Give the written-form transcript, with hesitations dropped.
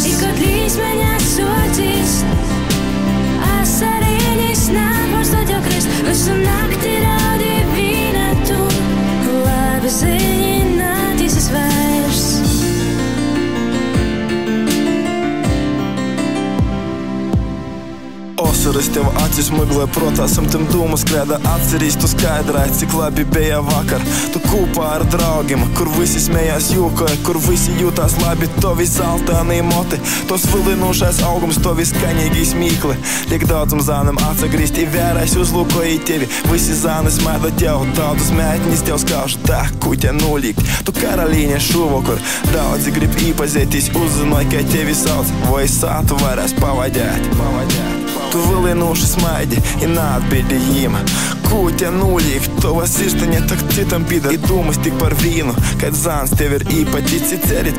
I kad līsmeņās socīs, asariņas nākos jau krist, visu nakti raudi vīna tu, labi ziņi nātīsies vairs. Osaras tev acis miglē protā, sam tam dūmas krēda atcerīs, tu skaidrāji, cik labi bija vakar. Tu kūpā ar draugiem, kur visi smējās jūkoja, kur visi jūtās labi, to vis zeltānī moti, tos vilinošais augums, to vis kaņīgi smīkli. Liek daudzam zānam atsagrīst, I vērās uzlūkoja tevi, visi zāni smēda tev, daudzus mētnis tev skauž, tā kuķa nulīgt. Tu karalīņa šuvokur, daudzi grib īpazētīs, uzzinoja, ka tevi sauc, vai sātu varēs pavadēt. Tu vilinoši smaidi, I neatbildi jīm. Kuķa nulīgt, tova sirsta ne tak citam pida, I dūmas tik par vīnu, kad zāns tev ir īpatīci cerit.